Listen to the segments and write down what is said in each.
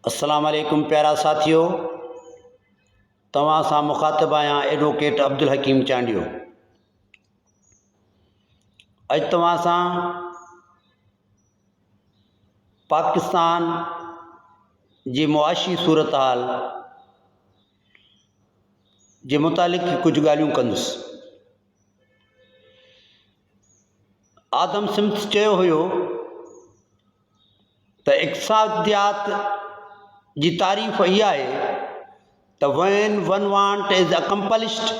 अस्सलाम वालेकुम प्यारा साथियों, तव्हां सां मुखातिब आहियां एडवोकेट अब्दुल हकीम चांडियो। अॼु तव्हां सां पाकिस्तान जी मुआशी सूरत हाल जे मुतालिक़ कुझु ॻाल्हियूं कंदुसि। आदम स्मिथ चयो हुयो त इक़्तिसादियात जी तारीफ़ इहा आहे त when one want is accomplished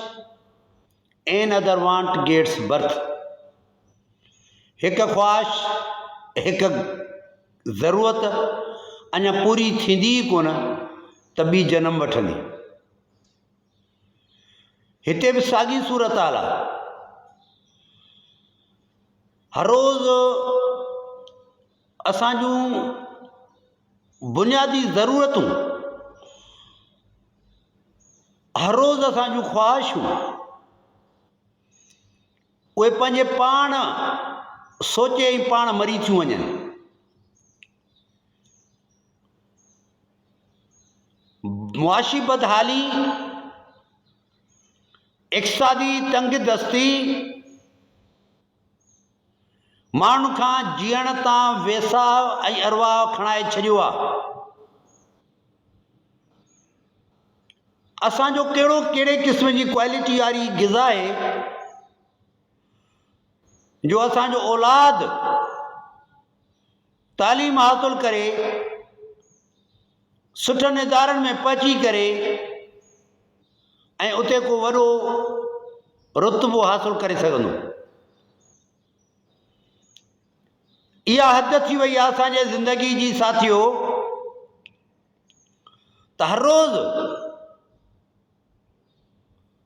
another want gets birth। हिकु ख़्वाहिश, हिकु ज़रूरत अञा पूरी थींदी ई कोन त ॿी जनम वठंदी। हिते बि साॻी सूरत हाल आहे। हर रोज़ु असां जूं बुनियादी ज़रूरतूं, हर रोज़ु असां जूं ख़्वाहिशूं, उहे पंहिंजे पाण सोचे ई पाण मरी थियूं वञनि। मुआशी बदहाली, इक़्तिसादी तंगदस्ती माण्हुनि खां जीअण तां वेसाह ऐं अरवाह खणाए छॾियो आहे। असांजो कहिड़े क़िस्म जी क्वालिटी वारी ग़िज़ा आहे जो असांजो औलाद तालीम हासिल करे सुठनि इदारनि में पहुची करे ऐं उते को वॾो रुतबो हासिल करे सघंदो। इहा हद थी वई आहे असांजे ज़िंदगी जी साथियो त हर रोज़ु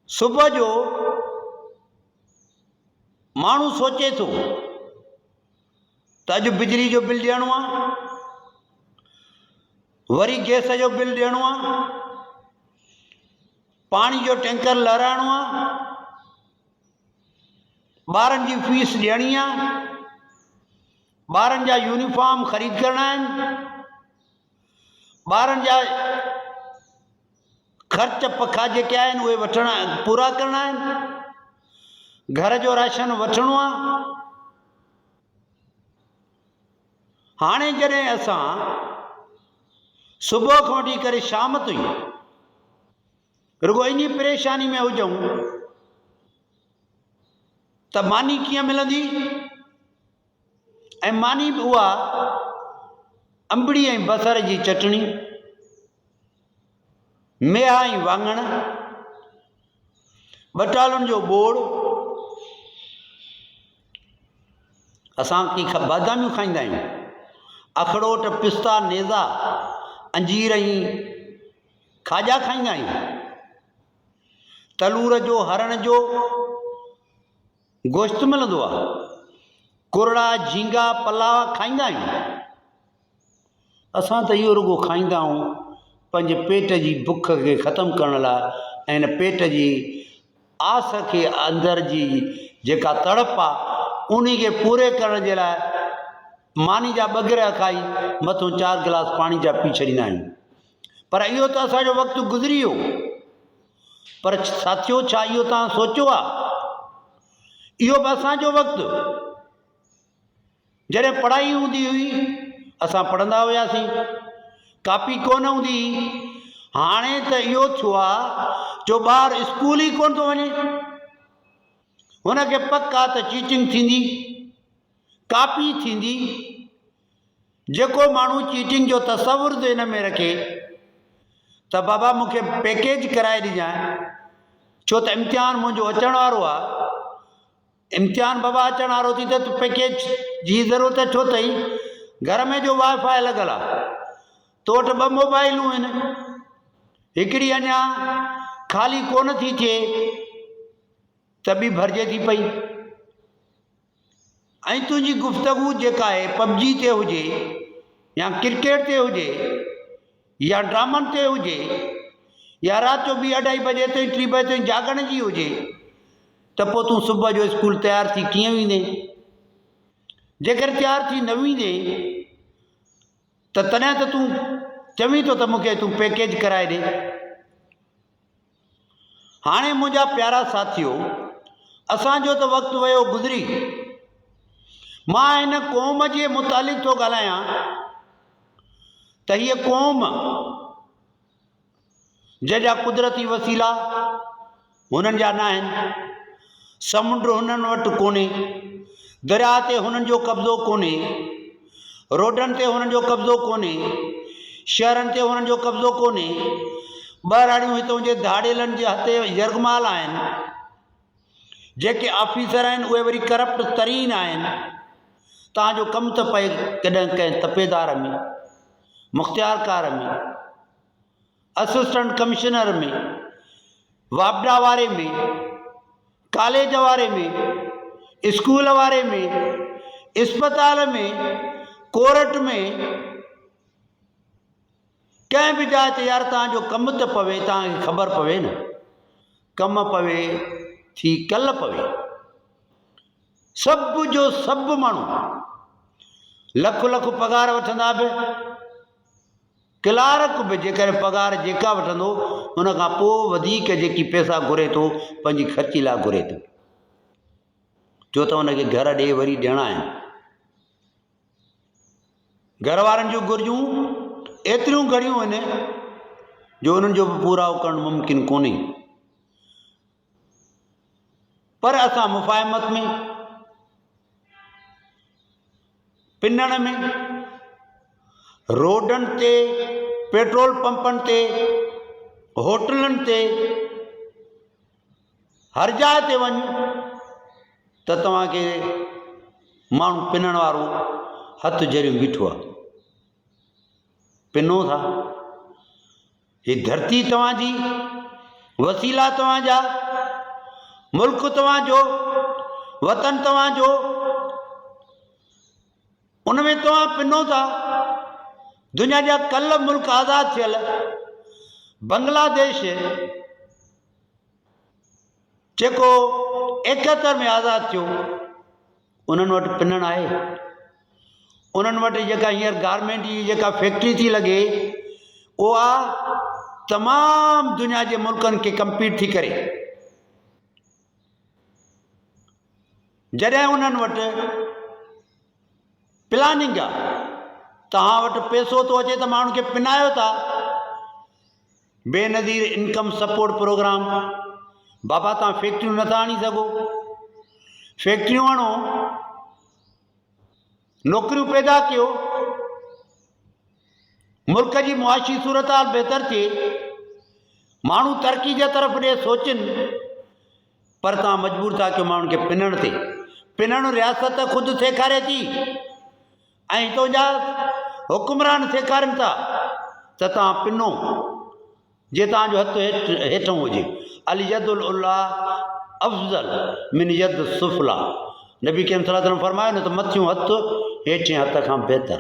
सुबुह जो माण्हू सोचे थो त अॼु बिजली जो बिल ॾियणो आहे, वरी गैस जो बिल ॾियणो आहे, पाणी जो टैंकर लहाराइणो आहे, ॿारनि जी फीस ॾियणी आहे, ॿारनि जा यूनिफॉर्म ख़रीद करणा आहिनि, ॿारनि जा ख़र्च पखा जेके आहिनि उहे पूरा करणा आहिनि, घर जो राशन वठिणो आहे। हाणे जॾहिं असां सुबुह खां वठी करे शाम ताईं रुगो इन परेशानी में हुजूं त मानी कीअं मिलंदी, ऐं मानी बि उहा अंबड़ी ऐं बसर जी चटणी, मेहा ऐं वाङण, बटालुनि जो बोड़, असां बादामियूं खाईंदा आहियूं, अखरोट, पिस्ता, नेज़ा, अंजीर ऐं खाजा खाईंदा आहियूं, तलूर जो, हरण जो गोश्त मिलंदो आहे, कुरड़ा, झींगा, पलाव खाईंदा आहियूं। असां त इहो रुगो खाईंदा आहियूं पंहिंजे पेट जी बुख खे ख़तमु करण लाइ ऐं हिन पेट जी आस खे अंदरि जी जेका तड़प आहे उन खे पूरे करण जे लाइ मानी जा ॿ खाई मथां 4 गिलास पाणी जा पी छॾींदा आहियूं। पर इहो त असांजो वक़्तु गुज़री वियो। पर साथियो, छा इहो तव्हां सोचियो आहे? इहो बि असांजो वक़्तु जॾहिं पढ़ाई हूंदी हुई, असां पढ़ंदा हुआसीं, कापी कोन हूंदी। हाणे त इहो थियो आहे जो ॿारु स्कूल ई कोन थो वञे, हुनखे पक आहे त चीटिंग थींदी, कापी थींदी। जेको माण्हू चीटिंग जो तसवुरु थो हिन में रखे त बाबा मूंखे पैकेज कराए ॾिजांइ, छो त इम्तिहान मुंहिंजो अचण वारो आहे, इम्तिहान बाबा अचण वारो थी त पैकेज जी ज़रूरत छो अथई? घर में जो वाईफाई लॻल आहे, तो वटि 2 मोबाइलूं आहिनि, हिकिड़ी अञा ख़ाली कोन थी थिए त ॿी भरिजे थी पई, ऐं तुंहिंजी गुफ़्तगू जेका आहे पबजी ते हुजे या क्रिकेट ते हुजे या ड्रामनि ते हुजे या राति जो 2-2:30 बजे ताईं 3 बजे ताईं जागण जी हुजे, त पोइ तूं सुबुह जो स्कूल तयारु थी कीअं वेंदे? जेकर तयार थी न वेंदे त तॾहिं त तूं चवीं थो त मूंखे तूं पैकेज कराए ॾे। हाणे मुंहिंजा प्यारा साथियो, असांजो त वक़्तु वियो गुज़री। मां हिन क़ौम जे मुतालिक़ थो ॻाल्हायां त हीअ क़ौम जंहिंजा कुदरती वसीला हुननि जा न आहिनि, समुंड हुननि वटि कोन्हे, दरिया ते हुननि जो कब्ज़ो कोन्हे, रोडनि ते हुननि जो कब्ज़ो कोन्हे, शहरनि ते हुननि जो कब्ज़ो कोन्हे। ॿाहिराड़ियूं हितां जे धाड़ेलनि जे हथे यरगमाल आहिनि। जेके ऑफिसर आहिनि उहे वरी करप्ट तरीन आहिनि। तव्हांजो कमु त पए कॾहिं कंहिं तपेदार में, मुख़्तियारकार में, असिस्टेंट कमिश्नर में, वापडा वारे में, कॉलेज वारे में, स्कूल वारे में, अस्पताल में, कोर्ट में, कंहिं बि जाइ ते यार तव्हांजो कमु त पवे, तव्हांखे ख़बर पवे न। कमु पवे थी कल्ह पवे। सभु जो सभु माण्हू लखु लखु पघार वठंदा बि, क्लार्क बि जेकॾहिं पघार जेका वठंदो उन खां पोइ वधीक जेकी पैसा घुरे थो पंहिंजी ख़र्ची लाइ घुरे थो, छो त हुनखे घर ॾे वरी ॾियणा आहिनि। घर वारनि जूं घुर्जूं एतिरियूं घणियूं आहिनि जो उन्हनि जो बि पूरा करणु मुमकिन कोन्हे। पर असां मुफ़ाहिमत में, पिनण में, रोडनि ते, पेट्रोल पंपनि ते, होटलनि ते, हर जाइ ते वञ त तव्हांखे माण्हू पिनण वारो हथु जरियूं बीठो आहे। पिनो था। ही धरती तव्हांजी, वसीला तव्हांजा, मुल्क तव्हांजो, वतन तव्हांजो, उन में तव्हां पिनो था। दुनिया जा कल्ह मुल्क आज़ादु थियल, बांग्लादेश जेको 71 में आज़ादु थियो, उन्हनि वटि पिनण आहे। उन्हनि वटि जेका हींअर गारमेंट जी जेका फैक्ट्री थी लॻे, उहा तमामु दुनिया जे मुल्कनि खे कम्पीट थी करे। जॾहिं उन्हनि वटि प्लानिंग आहे, तव्हां वटि पैसो थो अचे त माण्हू खे पिनायो था। Benazir income support programme. बाबा तव्हां फैक्ट्रियूं नथा आणे सघो, फैक्ट्रियूं आणो, नौकरियूं पैदा कयो, मुल्क जी मुआशी सूरत हाल बहितर थिए, माण्हू तरक़ी जे तरफ़ ॾे सोचनि। पर तव्हां मजबूर था कयो माण्हुनि खे पिनण ते। पिनण रियासत ख़ुदि सेखारे थी ऐं हितां जा हुकुमरान सेखारनि था त तव्हां पिनो, जे तव्हांजो हथु हेठों हुजे। अल यदुल उल्ला अफ़ज़ल मिन यद सुफ़ला। नबी करीम सल्लल्लाहु अलैहि वसल्लम फरमायो न त मथियों हथु हेठिएं हथ खां बहितर।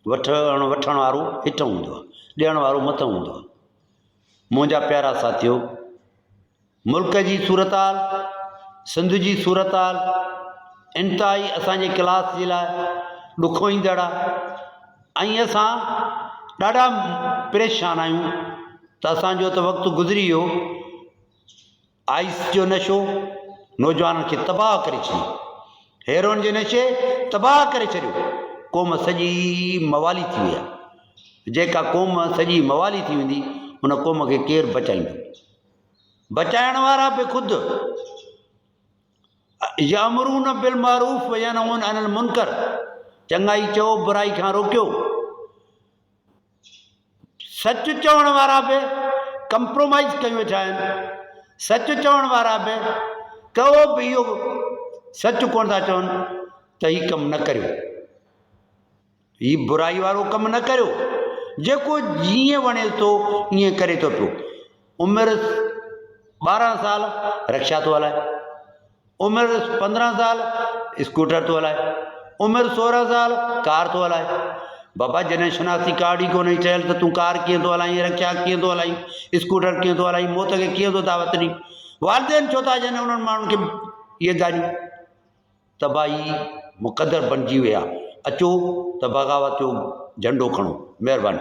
वठण वारो हेठों हूंदो आहे, ॾियण वारो मथां हूंदो आहे। मुंहिंजा प्यारा साथियो, मुल्क जी सूरत हाल, सिंध जी सूरत हाल इंतिहाई असांजे क्लास जे लाइ ॾुखो ईंदड़ आहे ऐं असां ॾाढा परेशान आहियूं त असांजो त वक़्तु गुज़री वियो। आइस जो नशो नौजवाननि खे तबाह करे छॾियो, हेरोइन जे नशे तबाह करे छॾियो। क़ौम सॼी मवाली थी वई आहे। जेका क़ौम सॼी मवाली थी वेंदी उन क़ौम खे केरु बचाईंदो? बचाइण वारा बि ख़ुदि यामुरून बिल मारूफ़ व यनहून अनिल मुनकर। चङाई चओ, बुराई खां रोकियो। सच चवण वारा बि कंप्रोमाइज़ कयूं वेठा आहिनि। सच चवण वारा बि कहो बि इहो सच कोन था चवनि त हीउ कमु न करियो, हीउ बुराई वारो कमु न करियो। जेको जीअं वणे थो ईअं करे थो पियो। उमिरि 12 साल रिक्शा थो हलाए, उमिरि 15 साल स्कूटर थो हलाए, उमिरि 16 साल कार थो हलाए। बाबा जॾहिं शनाख़ती कार्ड ई कोन्हे चयल त तूं कार कीअं थो हलाईं, रिक्शा कीअं थो हलाईं, स्कूटर कीअं थो हलाईं, मौत खे कीअं थो दावत ॾीं? वालिदेन छो था ॼण उन्हनि माण्हुनि खे इहे ॻाल्हियूं? तबाही मुक़दर बणिजी विया। अचो त बग़ावत जो झंडो खणो। महिरबानी।